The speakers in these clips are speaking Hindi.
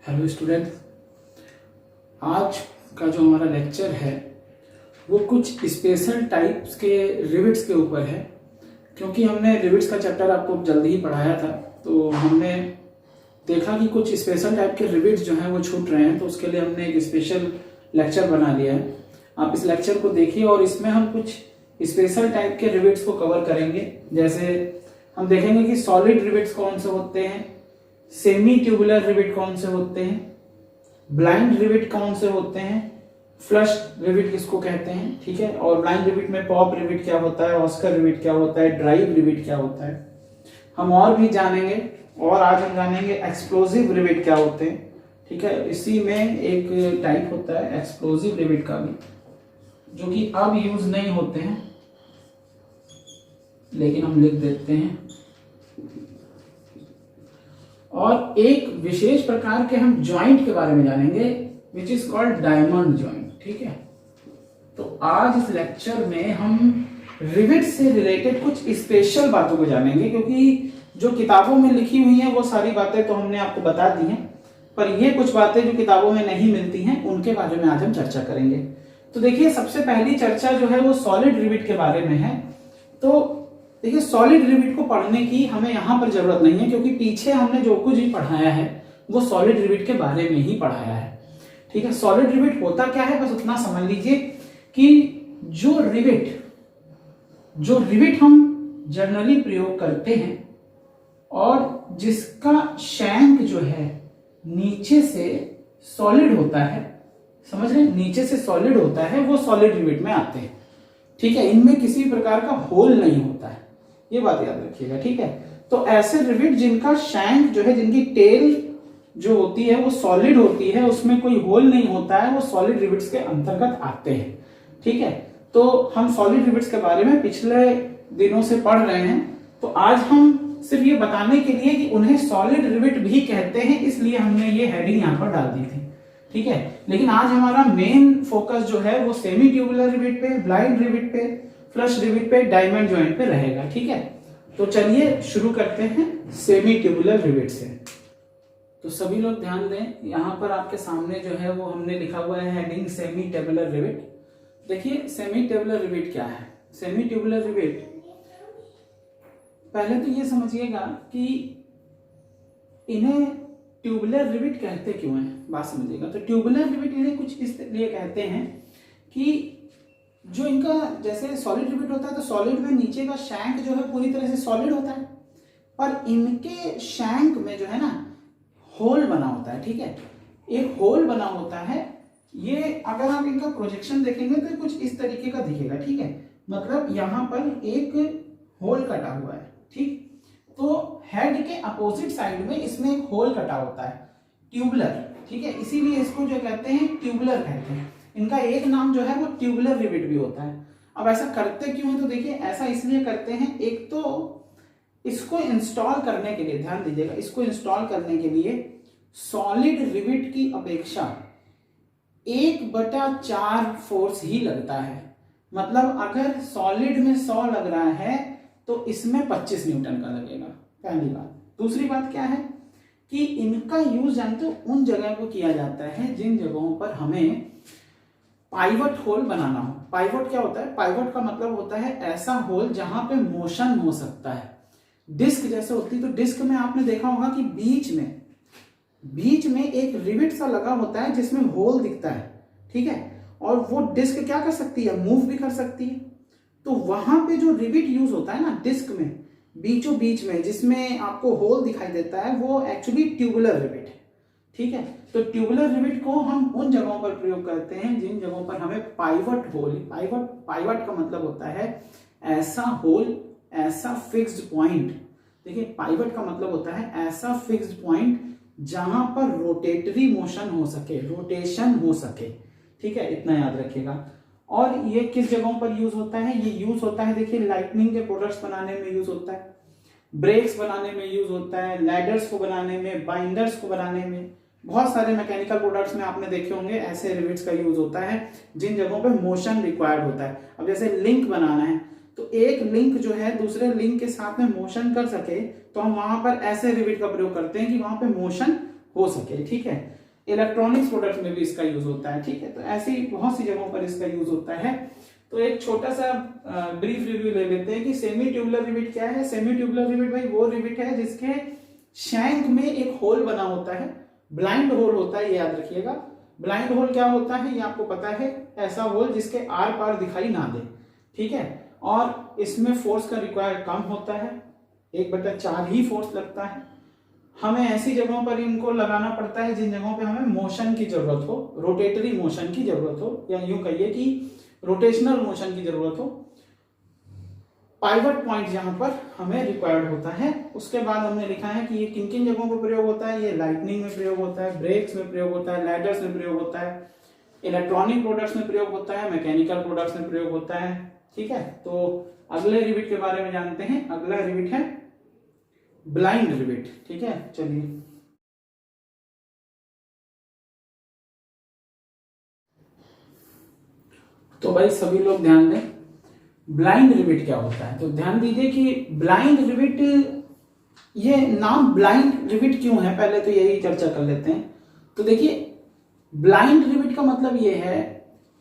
हेलो स्टूडेंट, आज का जो हमारा लेक्चर है वो कुछ स्पेशल टाइप्स के रिविट्स के ऊपर है। क्योंकि हमने रिविट्स का चैप्टर आपको जल्दी ही पढ़ाया था, तो हमने देखा कि कुछ स्पेशल टाइप के रिविट्स जो हैं वो छूट रहे हैं, तो उसके लिए हमने एक स्पेशल लेक्चर बना लिया है। आप इस लेक्चर को देखिए और इसमें हम कुछ स्पेशल टाइप के रिविट्स को कवर करेंगे। जैसे हम देखेंगे कि सॉलिड रिविट्स कौन से होते हैं, सेमी ट्यूबुलर रिविट कौन से होते हैं, ब्लाइंड रिविट कौन से होते हैं, फ्लश रिविट किसको कहते हैं, ठीक है। और ब्लाइंड रिविट में पॉप रिविट क्या होता है, ऑस्कर रिविट क्या होता है, ड्राइव रिविट क्या होता है, हम और भी जानेंगे। और आज हम जानेंगे एक्सप्लोजिव रिविट क्या होते हैं, ठीक है। इसी में एक टाइप होता है एक्सप्लोजिव रिविट का भी, जो कि अब यूज नहीं होते हैं, लेकिन हम लिख देते हैं। और एक विशेष प्रकार के हम जॉइंट के बारे में जानेंगे, which is called diamond joint, ठीक है। तो आज इस लेक्चर में हम रिविट से रिलेटेड कुछ स्पेशल बातों को जानेंगे, क्योंकि जो किताबों में लिखी हुई हैं वो सारी बातें तो हमने आपको बता दी हैं, पर ये कुछ बातें जो किताबों में नहीं मिलती हैं उनके बारे में आज हम चर्चा करेंगे। तो देखिए, सबसे पहली चर्चा जो है वो सॉलिड रिविट के बारे में है। तो देखिए, सॉलिड रिविट को पढ़ने की हमें यहाँ पर जरूरत नहीं है, क्योंकि पीछे हमने जो कुछ भी पढ़ाया है वो सॉलिड रिविट के बारे में ही पढ़ाया है, ठीक है। सॉलिड रिविट होता क्या है, बस उतना समझ लीजिए कि जो रिविट हम जनरली प्रयोग करते हैं और जिसका शैंक जो है नीचे से सॉलिड होता है, समझ रहे हैं, नीचे से सॉलिड होता है, वो सॉलिड रिविट में आते हैं, ठीक है। इनमें किसी प्रकार का होल नहीं होता है, ये बात याद रखिएगा, ठीक है। तो ऐसे रिविट जिनका शैंक जो है, जिनकी टेल जो होती है वो सॉलिड होती है, उसमें कोई होल नहीं होता है, वो सॉलिड रिविट्स के अंतर्गत आते हैं, ठीक है। तो हम सॉलिड रिविट्स के बारे में पिछले दिनों से पढ़ रहे हैं, तो आज हम सिर्फ ये बताने के लिए कि उन्हें सॉलिड रिविट भी कहते हैं, इसलिए हमने ये हेडिंग यहाँ पर डाल दी थी, ठीक है। लेकिन आज हमारा मेन फोकस जो है वो सेमी ट्यूबुलर रिविट पे, ब्लाइंड रिविट पे, फ्लश रिविट पे, डायमंड जॉइंट पे रहेगा, ठीक है। तो चलिए शुरू करते हैं सेमी ट्यूबुलर रिविट से। तो सभी लोग ध्यान दें, यहां पर आपके सामने जो है वो हमने लिखा हुआ है हेडिंग सेमी ट्यूबुलर रिविट। देखिए, सेमी ट्यूबुलर रिविट क्या है। सेमी ट्यूबुलर रिविट, पहले तो ये समझिएगा कि इन्हें ट्यूबुलर रिविट कहते क्यों हैं, बात समझिएगा। तो ट्यूबुलर रिविट इन्हें कुछ इसलिए कहते हैं कि जो इनका जैसे सॉलिड रिविट होता है, तो सॉलिड में नीचे का शैंक जो है पूरी तरह से सॉलिड होता है, पर इनके शैंक में जो है ना होल बना होता है, ठीक है। एक होल बना होता है। ये अगर आप इनका प्रोजेक्शन देखेंगे तो कुछ इस तरीके का दिखेगा, ठीक है। मतलब यहां पर एक होल कटा हुआ है, ठीक। तो हेड के अपोजिट साइड में इसमें एक होल कटा होता है, ट्यूबुलर, ठीक है। इसीलिए इसको जो कहते हैं ट्यूबुलर कहते हैं। इनका एक नाम जो है वो ट्यूबुलर रिविट भी होता है। अब ऐसा करते क्यों है, तो देखिए ऐसा इसलिए करते हैं, एक तो इसको इंस्टॉल करने के लिए, ध्यान दीजिएगा, इसको इंस्टॉल करने के लिए सॉलिड रिविट की अपेक्षा 1/4 फोर्स ही लगता है। मतलब अगर सॉलिड में 100 लग रहा है तो इसमें 25 न्यूटन का लगेगा, पहली बात। दूसरी बात क्या है कि इनका यूज जानते हो उन जगह को किया जाता है जिन जगहों पर हमें पाइवट होल बनाना हो। पाइवट क्या होता है, पाइवट का मतलब होता है ऐसा होल जहां पे मोशन हो सकता है। डिस्क जैसे होती है, तो डिस्क में आपने देखा होगा कि बीच में एक रिविट सा लगा होता है जिसमें होल दिखता है, ठीक है। और वो डिस्क क्या कर सकती है, मूव भी कर सकती है। तो वहां पे जो रिविट यूज होता है ना डिस्क में, बीचों बीच में जिसमें आपको होल दिखाई देता है, वो एक्चुअली ट्यूबुलर रिविट है, ठीक है। तो ट्यूबुलर रिविट को हम उन जगहों पर प्रयोग करते हैं जिन जगहों पर हमें पाइवट होल, पाइवट का मतलब होता है ऐसा होल, ऐसा फिक्स्ड पॉइंट। देखिए, पाइवट का मतलब होता है ऐसा फिक्स्ड पॉइंट जहां पर रोटेटरी मोशन हो सके, रोटेशन हो सके, ठीक है। इतना याद रखिएगा। और ये किस जगहों पर यूज होता है, ये यूज होता है, देखिए लाइटनिंग के प्रोडक्ट्स बनाने में यूज होता है, ब्रेक्स बनाने में यूज होता है, लैडर्स को बनाने में, बाइंडर्स को बनाने में, बहुत सारे मैकेनिकल प्रोडक्ट्स में आपने देखे होंगे ऐसे रिविट्स का यूज होता है जिन जगहों पे मोशन रिक्वायर्ड होता है। अब जैसे लिंक बनाना है, तो एक लिंक जो है दूसरे लिंक के साथ में मोशन कर सके, तो हम वहां पर ऐसे रिविट का प्रयोग करते हैं कि वहां पे मोशन हो सके, ठीक है। इलेक्ट्रॉनिक्स प्रोडक्ट में भी इसका यूज होता है, ठीक है। तो ऐसी बहुत सी जगहों पर इसका यूज होता है। तो एक छोटा सा ब्रीफ रिव्यू ले लेते हैं कि सेमी ट्यूबुलर रिविट क्या है। सेमी ट्यूबुलर रिविट भाई वो रिविट है जिसके शैंक में एक होल बना होता है, ब्लाइंड होल होता है, ये याद रखिएगा। ब्लाइंड होल क्या होता है ये आपको पता है, ऐसा होल जिसके आर पार दिखाई ना दे, ठीक है। और इसमें फोर्स का रिक्वायर कम होता है, 1/4 ही फोर्स लगता है। हमें ऐसी जगहों पर इनको लगाना पड़ता है जिन जगहों पे हमें मोशन की जरूरत हो, रोटेटरी मोशन की जरूरत हो, या यूं कहिए कि रोटेशनल मोशन की जरूरत हो। पाइवट पॉइंट जहां पर हमें रिक्वायर्ड होता है। उसके बाद हमने लिखा है कि ये किन किन जगहों पर प्रयोग होता है। ये लाइटनिंग में प्रयोग होता है, ब्रेक्स में प्रयोग होता है, लैडर्स में प्रयोग होता है, इलेक्ट्रॉनिक प्रोडक्ट्स में प्रयोग होता है, मैकेनिकल प्रोडक्ट्स में प्रयोग होता है, ठीक है। तो अगले रिविट के बारे में जानते हैं। अगला रिविट है ब्लाइंड रिविट, ठीक है। चलिए तो भाई सभी लोग ध्यान दें, ब्लाइंड रिविट क्या होता है। तो ध्यान दीजिए कि ब्लाइंड रिविट, ये नाम ब्लाइंड रिविट क्यों है, पहले तो यही चर्चा कर लेते हैं। तो देखिए ब्लाइंड रिविट का मतलब ये है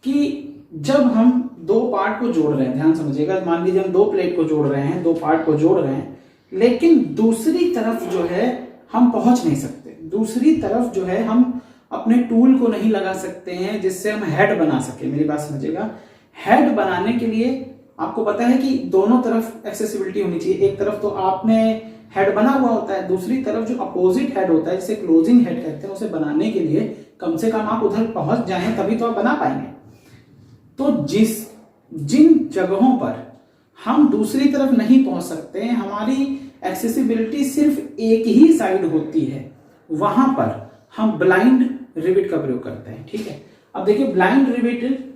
कि जब हम दो पार्ट को जोड़ रहे हैं, ध्यान समझिएगा, मान लीजिए हम दो प्लेट को जोड़ रहे हैं, दो पार्ट को जोड़ रहे हैं, लेकिन दूसरी तरफ जो है हम पहुंच नहीं सकते, दूसरी तरफ जो है हम अपने टूल को नहीं लगा सकते हैं जिससे हम हेड बना सके। मेरी बात समझिएगा, हेड बनाने के लिए आपको पता है कि दोनों तरफ एक्सेसिबिलिटी होनी चाहिए। एक तरफ तो आपने हेड बना हुआ होता है, दूसरी तरफ जो अपोजिट हेड होता है जिसे क्लोजिंग हेड कहते हैं, उसे बनाने के लिए कम से कम आप उधर पहुंच जाएं तभी तो आप बना पाएंगे। तो जिन जगहों पर हम दूसरी तरफ नहीं पहुंच सकते हैं, हमारी एक्सेसिबिलिटी सिर्फ एक ही साइड होती है, वहां पर हम ब्लाइंड रिविट का प्रयोग करते हैं, ठीक है। अब देखिए ब्लाइंड रिविट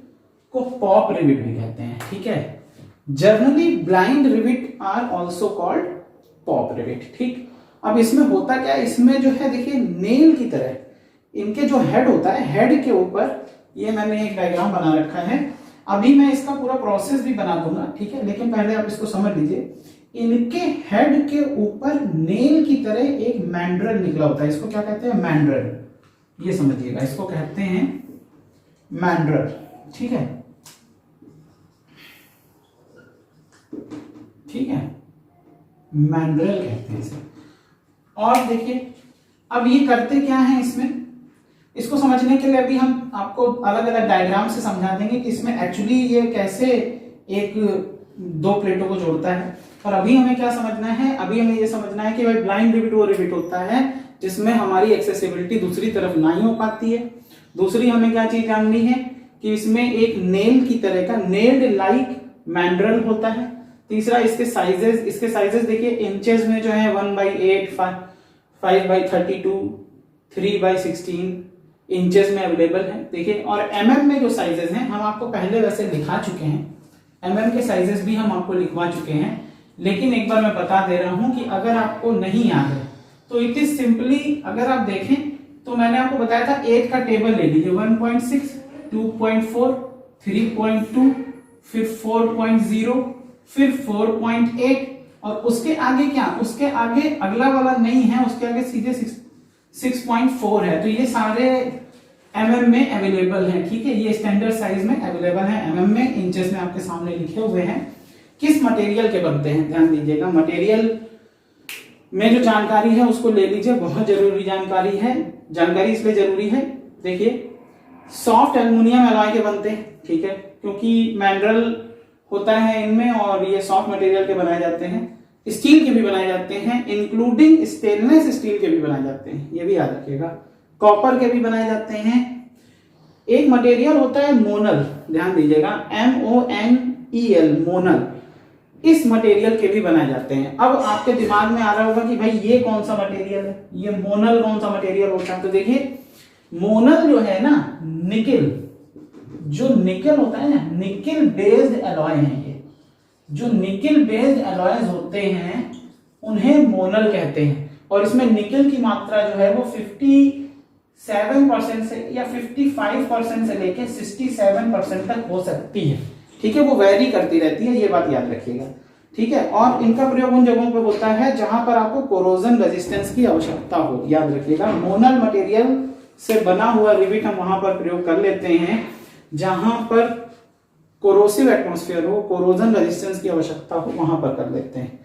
को पॉप रिविट भी कहते हैं, ठीक है। Generally blind rivet are also called pop rivet, ठीक। अब इसमें होता क्या है, इसमें जो है देखिए नेल की तरह इनके जो हेड होता है, हेड के ऊपर ये मैंने एक डायग्राम बना रखा है। अभी मैं इसका पूरा प्रोसेस भी बना दूंगा, ठीक है, लेकिन पहले आप इसको समझ लीजिए। इनके हेड के ऊपर नेल की तरह एक मैंड्रल निकला होता है, इसको क्या कहते हैं, मैंड्रल, ये समझिएगा, इसको कहते हैं मैंड्रल, ठीक है, ठीक है, मैंड्रल कहते हैं इसे। और देखिए अब ये करते क्या है इसमें, इसको समझने के लिए अभी हम आपको अलग अलग डायग्राम से समझा देंगे कि इसमें एक्चुअली ये कैसे एक दो प्लेटों को जोड़ता है। और अभी हमें क्या समझना है, अभी हमें ये समझना है कि भाई ब्लाइंड रिविट वो रिविट होता है जिसमें हमारी एक्सेसिबिलिटी दूसरी तरफ नहीं हो पाती है। दूसरी हमें क्या चीज जाननी है कि इसमें एक नेल की तरह का नेल्ड लाइक मैंड्रल होता है। तीसरा इसके साइजेस देखिए, इंचेस में जो है 1/8, 5/32, 3/16 इंचेस में अवेलेबल है, देखिए। और एमएम में जो साइजेस हैं हम आपको पहले वैसे दिखा चुके हैं, एमएम के साइजेस भी हम आपको लिखवा चुके हैं, लेकिन एक बार मैं बता दे रहा हूं कि अगर आपको नहीं याद है तो इट इज सिंपली, अगर आप देखें तो मैंने आपको बताया था 8 का टेबल ले लीजिए, 1.6, 2.4, 3.2, फिर 4.0, फिर 4.8, और उसके आगे क्या, उसके आगे अगला वाला नहीं है, उसके आगे सीधे 6.4 है। तो ये सारे एमएम में अवेलेबल है, ठीक है, ये स्टैंडर्ड साइज में अवेलेबल है, एमएम में, इंचेस में आपके सामने लिखे हुए हैं। किस मटेरियल के बनते हैं ध्यान दीजिएगा, मटेरियल में जो जानकारी है उसको ले लीजिए, बहुत जरूरी जानकारी है। जानकारी इसलिए जरूरी है, देखिए सॉफ्ट एल्युमिनियम एलॉय के बनते हैं, ठीक है, क्योंकि मैंड्रल होता है इनमें और ये सॉफ्ट मटेरियल के बनाए जाते हैं। स्टील के भी बनाए जाते हैं, इंक्लूडिंग स्टेनलेस स्टील के भी बनाए जाते हैं, ये भी याद रखिएगा। कॉपर के भी बनाए जाते हैं। एक मटेरियल होता है मोनल, ध्यान दीजिएगा, MONEL, मोनल, इस मटेरियल के भी बनाए जाते हैं। अब आपके दिमाग में आ रहा होगा कि भाई ये कौन सा मटेरियल है, ये मोनल कौन सा मटेरियल होता है। तो देखिए मोनल जो है ना, निकेल, जो निकेल होता है ना, निकेल बेस्ड एलॉय है। ये जो निकेल बेस्ड एलॉयज होते हैं उन्हें मोनल कहते हैं, और इसमें निकेल की मात्रा जो है वो 57% से या 55% से लेकर 67% तक हो सकती है, ठीक है, वो वेरी करती रहती है, ये बात याद रखिएगा। ठीक है। और इनका प्रयोग उन जगहों पर होता है जहां पर आपको कोरोजन रेजिस्टेंस की आवश्यकता हो। याद रखिएगा, मोनल मटेरियल से बना हुआ रिविट हम वहां पर प्रयोग कर लेते हैं जहां पर कोरोसिव एटमॉस्फेयर हो, कोरोजन रेजिस्टेंस की आवश्यकता हो, वहां पर कर लेते हैं।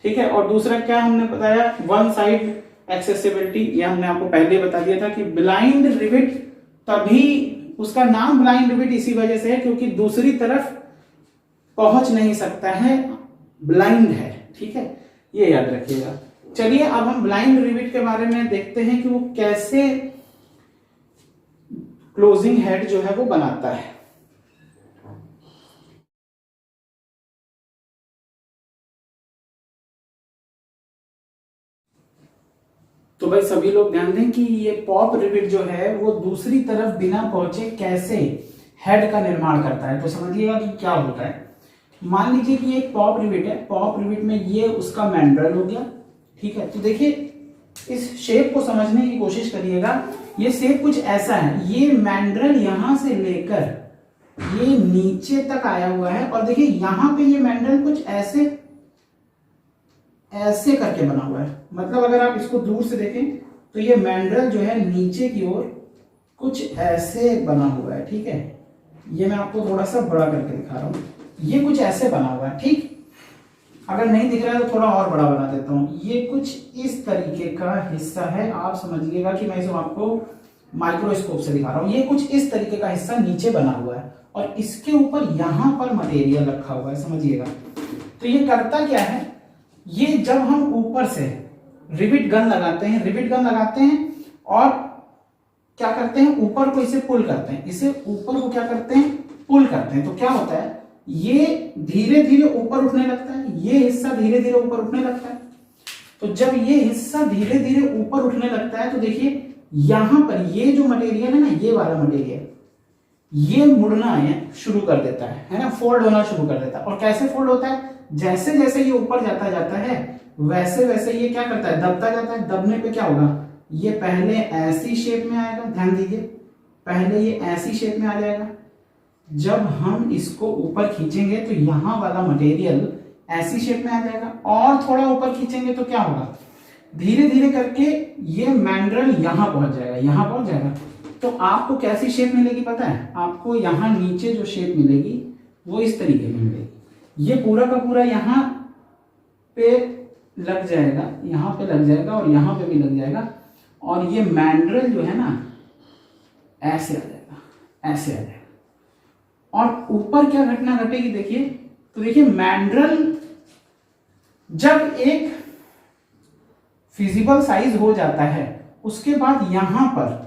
ठीक है। और दूसरा क्या हमने बताया, वन साइड एक्सेसिबिलिटी, ये हमने आपको पहले बता दिया था कि ब्लाइंड रिविट, तभी उसका नाम ब्लाइंड रिविट इसी वजह से है क्योंकि दूसरी तरफ पहुंच नहीं सकता है, ब्लाइंड है। ठीक है, ये याद रखिएगा। चलिए अब हम ब्लाइंड रिविट के बारे में देखते हैं कि वो कैसे क्लोजिंग हेड जो है वो बनाता है। तो भाई सभी लोग ध्यान दें कि ये पॉप रिविट जो है वो दूसरी तरफ बिना पहुंचे कैसे हेड का निर्माण करता है। तो समझिएगा कि क्या होता है। मान लीजिए कि एक पॉप रिविट है, पॉप रिविट में ये उसका मैंड्रल हो गया। ठीक है, तो देखिए इस शेप को समझने की कोशिश करिएगा। ये शेप कुछ ऐसा है, ये मैंड्रल यहां से लेकर ये नीचे तक आया हुआ है और देखिए यहां पे ये मैंड्रल कुछ ऐसे ऐसे करके बना हुआ है। मतलब अगर आप इसको दूर से देखें तो ये मैंड्रल जो है नीचे की ओर कुछ ऐसे बना हुआ है। ठीक है, ये मैं आपको थोड़ा सा बड़ा करके दिखा रहा हूं, ये कुछ ऐसे बना हुआ है। ठीक, अगर नहीं दिख रहा है तो थोड़ा और बड़ा बना देता हूं। ये कुछ इस तरीके का हिस्सा है, आप समझिएगा कि मैं इसे आपको माइक्रोस्कोप से दिखा रहा हूं। ये कुछ इस तरीके का हिस्सा नीचे बना हुआ है और इसके ऊपर यहां पर मटेरियल रखा हुआ है, समझिएगा। तो ये करता क्या है, ये जब हम ऊपर से रिविट गन लगाते हैं और क्या करते हैं, ऊपर को इसे पुल करते हैं, इसे ऊपर को क्या करते हैं, पुल करते हैं। तो क्या होता है, ये धीरे धीरे ऊपर उठने लगता है, ये हिस्सा धीरे धीरे ऊपर उठने लगता है। तो जब ये हिस्सा धीरे धीरे ऊपर उठने लगता है तो देखिए यहां पर ये जो मटेरियल है ना, ये वाला मटेरियल ये मुड़ना शुरू कर देता है ना, फोल्ड होना शुरू कर देता है। और कैसे फोल्ड होता है, जैसे जैसे ये ऊपर जाता है वैसे वैसे ये क्या करता है, दबता जाता है। दबने पे क्या होगा, ये पहले ऐसी शेप में आएगा, ध्यान दीजिए, पहले ये ऐसी शेप में आ जाएगा। जब हम इसको ऊपर खींचेंगे तो यहां वाला मटेरियल ऐसी शेप में आ जाएगा और थोड़ा ऊपर खींचेंगे तो क्या होगा, धीरे धीरे करके ये मैंड्रल यहां पहुंच जाएगा। तो आपको कैसी शेप मिलेगी पता है, आपको यहां नीचे जो शेप मिलेगी वो इस तरीके की मिलेगी। ये पूरा का पूरा यहाँ पे लग जाएगा, यहाँ पे लग जाएगा और यहाँ पे भी लग जाएगा और ये मैंड्रल जो है ना ऐसे आ जाएगा। और ऊपर क्या घटना घटेगी देखिए, तो देखिए मैंड्रल जब एक फिजिबल साइज हो जाता है उसके बाद यहां पर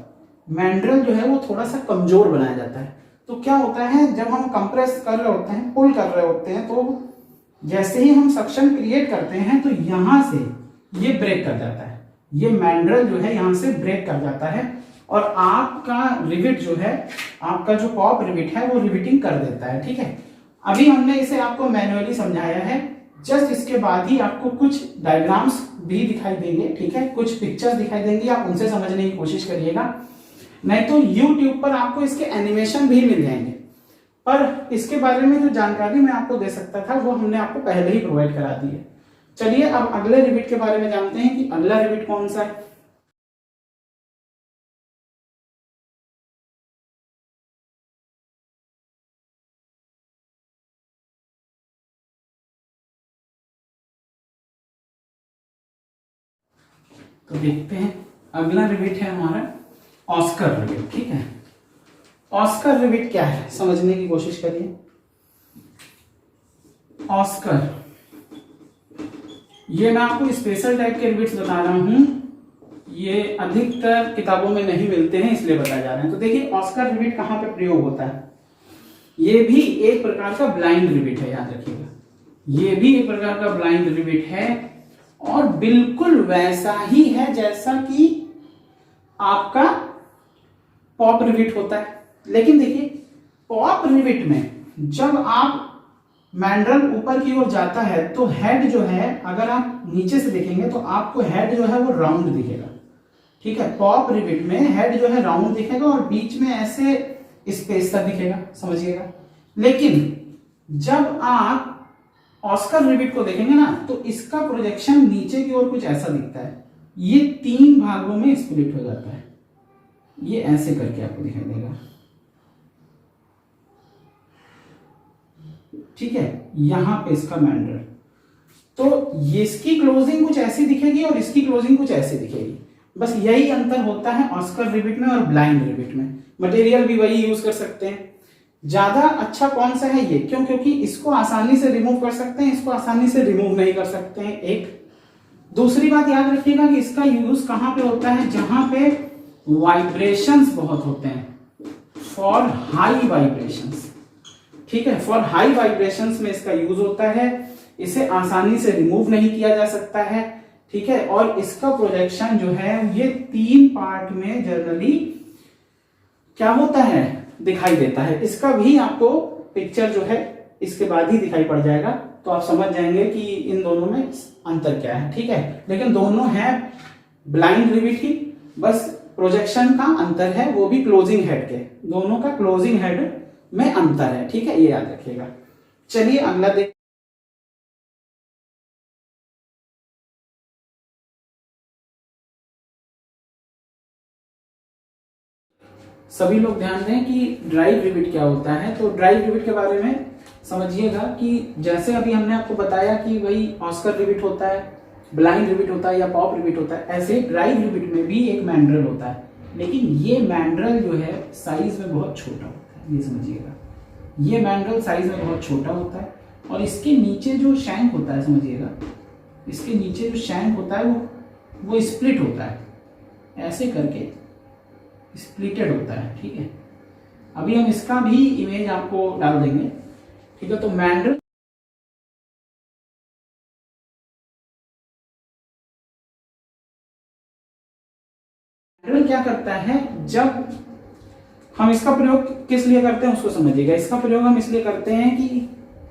मैंड्रल जो है वो थोड़ा सा कमजोर बनाया जाता है। तो क्या होता है, जब हम कंप्रेस कर रहे होते हैं, पुल कर रहे होते हैं, तो जैसे ही हम सक्शन क्रिएट करते हैं तो यहां से ये ब्रेक कर जाता है, ये मैंड्रल जो है यहां से ब्रेक कर जाता है और आपका रिविट जो है, आपका जो पॉप रिविट है वो रिविटिंग कर देता है। ठीक है, अभी हमने इसे आपको मैन्युअली समझाया है, जस्ट इसके बाद ही आपको कुछ डायग्राम्स भी दिखाई देंगे। ठीक है, कुछ पिक्चर्स दिखाई देंगी, आप उनसे समझने की कोशिश करिएगा, नहीं तो YouTube पर आपको इसके एनिमेशन भी मिल जाएंगे। पर इसके बारे में जो जानकारी मैं आपको दे सकता था वो हमने आपको पहले ही प्रोवाइड करा दी है। चलिए अब अगले रिविट के बारे में जानते हैं कि अगला रिविट कौन सा है। तो देखते हैं, अगला रिविट है हमारा ऑस्कर रिविट। ठीक है, ऑस्कर रिविट क्या है समझने की कोशिश करिए। ऑस्कर, ये मैं आपको स्पेशल टाइप के रिविट्स बता रहा हूं, ये अधिकतर किताबों में नहीं मिलते हैं इसलिए बताए जा रहे हैं। तो देखिए ऑस्कर रिविट कहां पे प्रयोग होता है, ये भी एक प्रकार का ब्लाइंड रिविट है, याद रखिएगा, ये भी एक प्रकार का ब्लाइंड रिविट है और बिल्कुल वैसा ही है जैसा कि आपका पॉप रिविट होता है। लेकिन देखिए पॉप रिविट में जब आप मैंड्रल ऊपर की ओर जाता है तो हेड जो है, अगर आप नीचे से देखेंगे तो आपको हेड जो है वो राउंड दिखेगा। ठीक है, पॉप रिविट में हेड जो है राउंड दिखेगा और बीच में ऐसे स्पेस सा दिखेगा, समझिएगा। लेकिन जब आप ऑस्कर रिविट को देखेंगे ना तो इसका प्रोजेक्शन नीचे की ओर कुछ ऐसा दिखता है, ये 3 भागों में स्प्लिट हो जाता है, ये ऐसे करके आपको दिखाई देगा, ठीक है। यहां पे इसका मैंड्रल, तो ये इसकी क्लोजिंग कुछ ऐसी दिखेगी और इसकी क्लोजिंग कुछ ऐसी दिखेगी, बस यही अंतर होता है ऑस्कर रिविट में और ब्लाइंड रिविट में। मटेरियल भी वही यूज कर सकते हैं। ज्यादा अच्छा कौन सा है ये, क्यों? क्योंकि इसको आसानी से रिमूव कर सकते हैं, इसको आसानी से रिमूव नहीं कर सकते हैं। एक दूसरी बात याद रखिएगा कि इसका यूज कहां पे होता है, जहां पे वाइब्रेशंस बहुत होते हैं, फॉर हाई वाइब्रेशंस, ठीक है। फॉर हाई वाइब्रेशंस में इसका यूज होता है, इसे आसानी से रिमूव नहीं किया जा सकता है, ठीक है। और इसका प्रोजेक्शन जो है ये 3 पार्ट में जनरली क्या होता है, दिखाई देता है। इसका भी आपको पिक्चर जो है इसके बाद ही दिखाई पड़ जाएगा, तो आप समझ जाएंगे कि इन दोनों में अंतर क्या है, ठीक है। लेकिन दोनों है ब्लाइंड रिविट ही, बस प्रोजेक्शन का अंतर है, वो भी क्लोजिंग हेड के, दोनों का क्लोजिंग हेड में अंतर है, ठीक है, ये याद रखिएगा। चलिए अगला देख, सभी लोग ध्यान दें कि ड्राइव रिविट क्या होता है। तो ड्राइव रिविट के बारे में समझिएगा कि जैसे अभी हमने आपको बताया कि भाई ऑस्कर रिविट होता है, ब्लाइंड रिविट होता है या पॉप रिविट होता है, ऐसे ड्राइव रिविट में भी एक मैंड्रल होता है, लेकिन ये मैंड्रल जो है साइज में बहुत छोटा होता है, ये समझिएगा, ये मैंड्रल साइज में बहुत छोटा होता है। और इसके नीचे जो शैंक होता है, समझिएगा, इसके नीचे जो शैंक होता है वो स्प्लिट होता है, ऐसे करके स्प्लिटेड होता है, ठीक है। अभी हम इसका भी इमेज आपको डाल देंगे, ठीक है। तो मैंड्रल क्या करता है, जब हम इसका प्रयोग किस लिए करते हैं उसको समझिएगा। इसका प्रयोग हम इसलिए करते हैं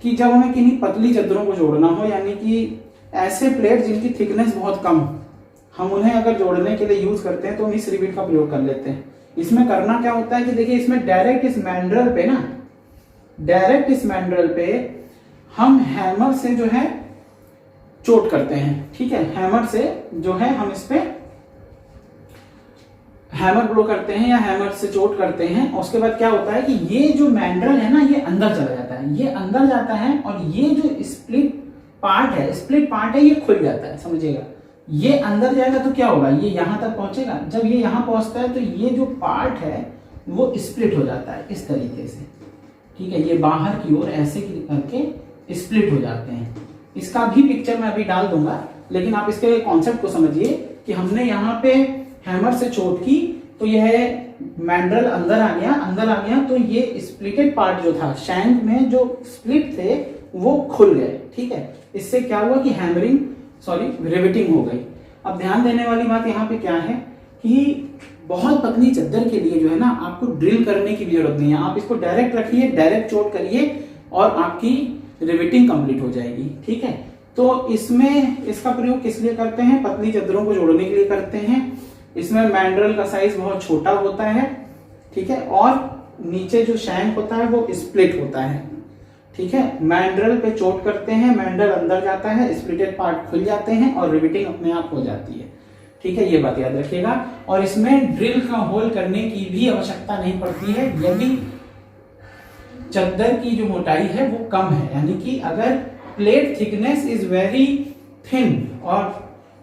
कि जब हमें किन्हीं पतली चादरों को जोड़ना हो, यानी कि ऐसे प्लेट जिनकी थिकनेस बहुत कम, हम उन्हें अगर जोड़ने के लिए यूज करते हैं तो हम इस रिविट का प्रयोग कर लेते हैं। इसमें करना क्या होता है कि देखिए, इसमें डायरेक्ट इस मैंड्रल पे ना, डायरेक्ट इस मैंड्रल पे हम हैमर से जो है चोट करते हैं, ठीक है। हैमर से जो है हम इस पे हैमर ब्लो करते हैं या हैमर से चोट करते हैं। उसके बाद क्या होता है कि ये जो मैंड्रल है ना, ये अंदर चला जाता है, ये अंदर जाता है, और ये जो स्प्लिट पार्ट है ये खुल जाता है, समझिएगा। ये अंदर जाएगा तो क्या होगा, ये यहां तक पहुंचेगा। जब ये यहां पहुंचता है तो ये जो पार्ट है वो स्प्लिट हो जाता है इस तरीके से, ठीक है। ये बाहर की ओर ऐसे करके स्प्लिट हो जाते हैं। इसका भी पिक्चर मैं अभी डाल दूंगा, लेकिन आप इसके कॉन्सेप्ट को समझिए कि हमने यहाँ पे हैमर से चोट की तो यह मैंड्रल अंदर आ गया, तो ये स्प्लिटेड पार्ट जो था, शैंक में जो स्प्लिट थे वो खुल गए, ठीक है। इससे क्या हुआ कि रिविटिंग हो गई। अब ध्यान देने वाली बात यहाँ पे क्या है कि बहुत पतली चादर के लिए जो है ना, आपको ड्रिल करने की भी जरूरत नहीं है, आप इसको डायरेक्ट रखिए, डायरेक्ट चोट करिए और आपकी रिविटिंग कंप्लीट हो जाएगी, ठीक है। तो इसमें इसका प्रयोग किस लिए करते हैं, पतली चादरों को जोड़ने के लिए करते हैं। इसमें मैंड्रल का साइज बहुत छोटा होता है, ठीक है, और नीचे जो शैंक होता है वो स्प्लिट होता है, ठीक है। मैंड्रल पे चोट करते हैं, मैंड्रल अंदर जाता है, स्प्लिटेड पार्ट खुल जाते हैं और रिविटिंग अपने आप हो जाती है, ठीक है। ये बात याद रखिएगा। और इसमें ड्रिल का होल करने की भी आवश्यकता नहीं पड़ती है यदि चादर की जो मोटाई है वो कम है, यानी कि अगर plate thickness is very thin और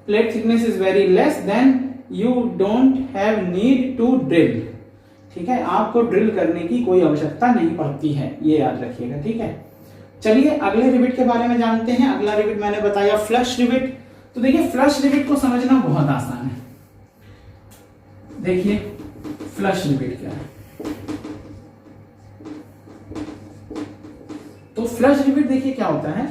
plate thickness is very less, then you don't have need to drill, ठीक है। आपको ड्रिल करने की कोई आवश्यकता नहीं पड़ती है, ये याद रखिएगा, ठीक है। चलिए अगले रिविट के बारे में जानते हैं। अगला रिविट मैंने बताया फ्लश रिविट। तो देखिए, फ्लश रिविट को समझना बहुत आसान है। देखिए फ्लश रिविट क्या है। तो फ्लश रिविट देखिए क्या होता है।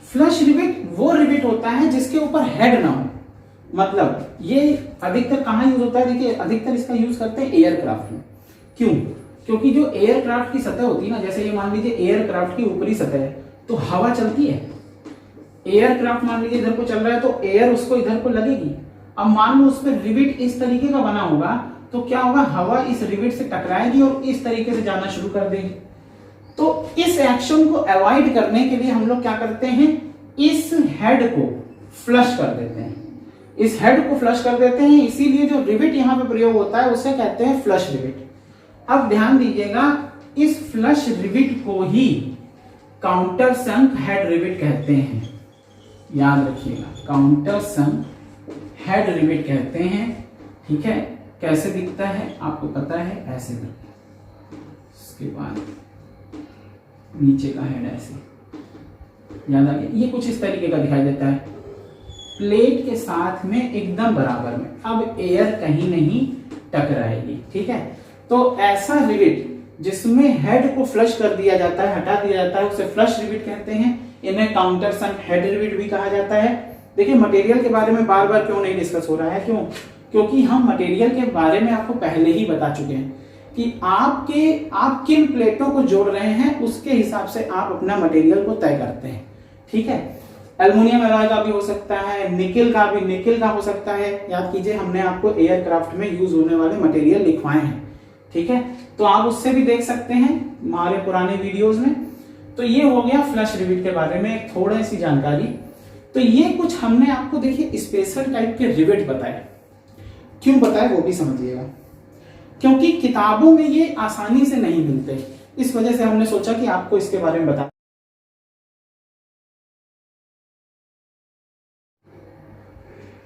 फ्लश रिविट वो रिविट होता है जिसके ऊपर हेड ना हो, मतलब ये अधिकतर कहां यूज होता है, देखिए अधिकतर इसका यूज करते हैं एयरक्राफ्ट में। क्यों? क्योंकि जो एयरक्राफ्ट की सतह होती है ना, जैसे ये मान लीजिए एयरक्राफ्ट की ऊपरी सतह है तो हवा चलती है, एयरक्राफ्ट मान लीजिए इधर को चल रहा है तो एयर उसको इधर को लगेगी। अब मान लो उस पर रिविट इस तरीके का बना होगा तो क्या होगा, हवा इस रिविट से टकराएगी और इस तरीके से जाना शुरू कर देगी। तो इस एक्शन को अवॉइड करने के लिए हम लोग क्या करते हैं, इस हेड को फ्लश कर देते हैं, इस हेड को फ्लश कर देते हैं। इसीलिए जो रिविट यहां पे प्रयोग होता है उसे कहते हैं फ्लश रिविट। अब ध्यान दीजिएगा, इस फ्लश रिविट को ही काउंटर संक हेड रिविट कहते हैं, याद रखिएगा, काउंटर संक हेड रिविट कहते हैं। ठीक है, कैसे दिखता है आपको पता है, ऐसे करके, इसके बाद नीचे का हेड ऐसे, याद आ गया। ये कुछ इस तरीके का दिखाई देता है, प्लेट के साथ में एकदम बराबर में, अब एयर कहीं नहीं टकराएगी। ठीक है, तो ऐसा रिविट जिसमें हेड को फ्लश कर दिया जाता है, हटा दिया जाता है, उसे फ्लश रिविट कहते हैं। इन्हें काउंटर संक हेड रिविट भी कहा जाता है। देखिए मटेरियल के बारे में बार बार क्यों नहीं डिस्कस हो रहा है, क्यों? क्योंकि हम मटेरियल के बारे में आपको पहले ही बता चुके हैं कि आप किन प्लेटों को जोड़ रहे हैं उसके हिसाब से आप अपना मटेरियल को तय करते हैं। ठीक है, एल्युमिनियम एलॉय का भी हो सकता है, निकेल का हो सकता है। याद कीजिए हमने आपको एयरक्राफ्ट में यूज होने वाले मटेरियल लिखवाए हैं। ठीक है, तो आप उससे भी देख सकते हैं हमारे पुराने वीडियोस में। तो ये हो गया फ्लश रिविट के बारे में थोड़ी सी जानकारी। तो ये कुछ हमने आपको देखिए स्पेशल टाइप के रिविट बताए, क्यों बताए वो भी समझिएगा, क्योंकि किताबों में ये आसानी से नहीं मिलते, इस वजह से हमने सोचा कि आपको इसके बारे में बता।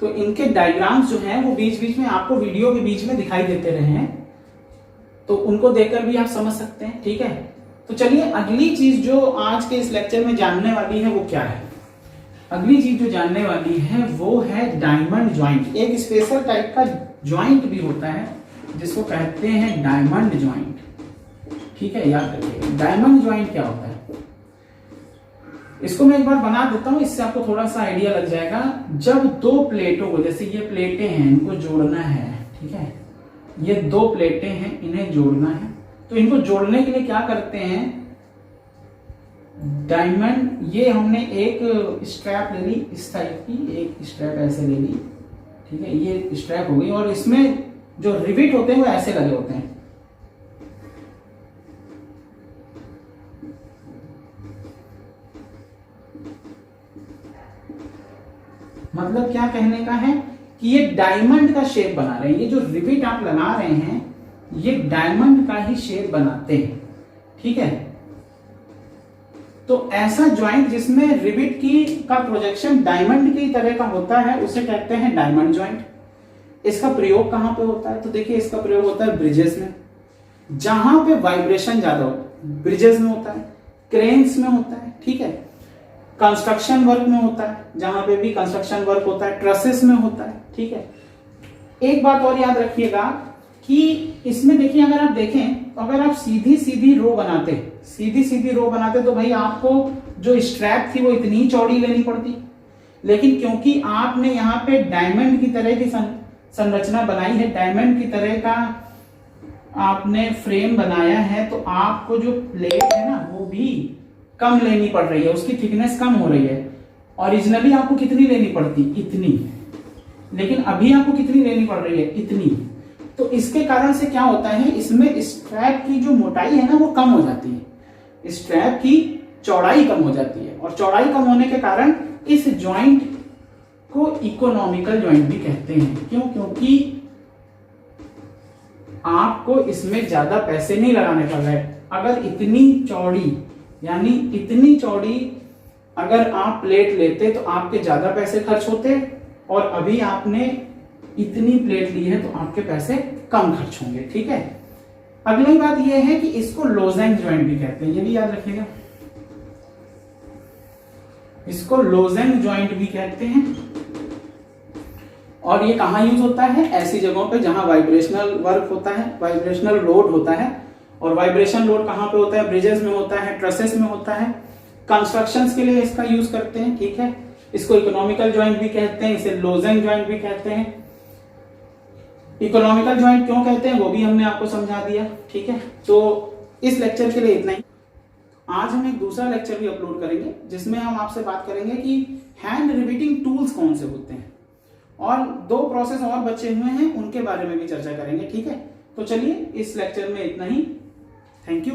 तो इनके डायग्राम्स जो हैं वो बीच बीच में आपको वीडियो के बीच में दिखाई देते रहे हैं, तो उनको देखकर भी आप समझ सकते हैं। ठीक है, तो चलिए अगली चीज जो आज के इस लेक्चर में जानने वाली है वो क्या है। अगली चीज जो जानने वाली है वो है डायमंड ज्वाइंट। एक स्पेशल टाइप का ज्वाइंट भी होता है जिसको कहते हैं डायमंड ज्वाइंट। ठीक है, याद रखिएगा डायमंड ज्वाइंट क्या होता है। इसको मैं एक बार बना देता हूं, इससे आपको थोड़ा सा आइडिया लग जाएगा। जब दो प्लेटों को, जैसे ये प्लेटें हैं, इनको जोड़ना है। ठीक है, ये दो प्लेटें हैं, इन्हें जोड़ना है, तो इनको जोड़ने के लिए क्या करते हैं, डायमंड, ये हमने एक स्ट्रैप ले ली इस टाइप की, एक स्ट्रैप ऐसे ले ली। ठीक है, ये स्ट्रैप हो गई और इसमें जो रिविट होते हैं वो ऐसे लगे होते हैं। मतलब क्या कहने का है कि ये डायमंड का शेप बना रहे हैं, ये जो रिविट आप लगा रहे हैं ये डायमंड का ही शेप बनाते हैं। ठीक है, तो ऐसा ज्वाइंट जिसमें रिविट का प्रोजेक्शन डायमंड की तरह का होता है उसे कहते हैं डायमंड ज्वाइंट। इसका प्रयोग कहां पे होता है, तो देखिए इसका प्रयोग होता है ब्रिजेस में, जहां पे वाइब्रेशन ज्यादा होता है, ब्रिजेस में होता है, क्रेन्स में होता है। ठीक है, कंस्ट्रक्शन वर्क में होता है, जहां पे भी कंस्ट्रक्शन वर्क होता है, ट्रसेस में होता है। ठीक है, एक बात और याद रखिएगा कि इसमें देखिए अगर आप देखें तो अगर आप सीधी सीधी रो बनाते तो भाई आपको जो स्ट्रैप थी वो इतनी चौड़ी लेनी पड़ती, लेकिन क्योंकि आपने यहाँ पे डायमंड की तरह की संरचना बनाई है, डायमंड की तरह का आपने फ्रेम बनाया है, तो आपको जो प्लेट है ना वो भी कम लेनी पड़ रही है, उसकी थिकनेस कम हो रही है। ओरिजिनली आपको कितनी लेनी पड़ती, इतनी, लेकिन अभी आपको कितनी लेनी पड़ रही है, इतनी। तो इसके कारण से क्या होता है, इसमें स्ट्रैप की जो मोटाई है ना वो कम हो जाती है, स्ट्रैप की चौड़ाई कम हो जाती है, और चौड़ाई कम होने के कारण इस ज्वाइंट को इकोनॉमिकल ज्वाइंट भी कहते हैं। क्यों? क्योंकि आपको इसमें ज्यादा पैसे नहीं लगाने पड़ रहे। अगर इतनी चौड़ी, यानी इतनी चौड़ी अगर आप प्लेट लेते तो आपके ज्यादा पैसे खर्च होते, और अभी आपने इतनी प्लेट ली है तो आपके पैसे कम खर्च होंगे। ठीक है, अगली बात यह है कि इसको लोजेंग ज्वाइंट भी कहते हैं, ये भी याद रखिएगा, इसको लोजेंग ज्वाइंट भी कहते हैं। और ये कहां यूज होता है, ऐसी जगहों पे जहां वाइब्रेशनल वर्क होता है, वाइब्रेशनल लोड होता है। और वाइब्रेशन लोड कहां पे होता है, ब्रिजेस में होता है, ट्रसेस में होता है, कंस्ट्रक्शंस के लिए इसका यूज करते हैं। ठीक है, इसको इकोनॉमिकल ज्वाइंट भी कहते हैं, इसे लोजेंग ज्वाइंट भी कहते हैं। इकोनॉमिकल ज्वाइंट क्यों कहते हैं वो भी हमने आपको समझा दिया। ठीक है, तो इस लेक्चर के लिए इतना ही। आज हम एक दूसरा लेक्चर भी अपलोड करेंगे जिसमें हम आपसे बात करेंगे कि हैंड रिविटिंग टूल्स कौन से होते हैं, और 2 प्रोसेस और बचे हुए हैं उनके बारे में भी चर्चा करेंगे। ठीक है, तो चलिए इस लेक्चर में इतना ही। Thank you.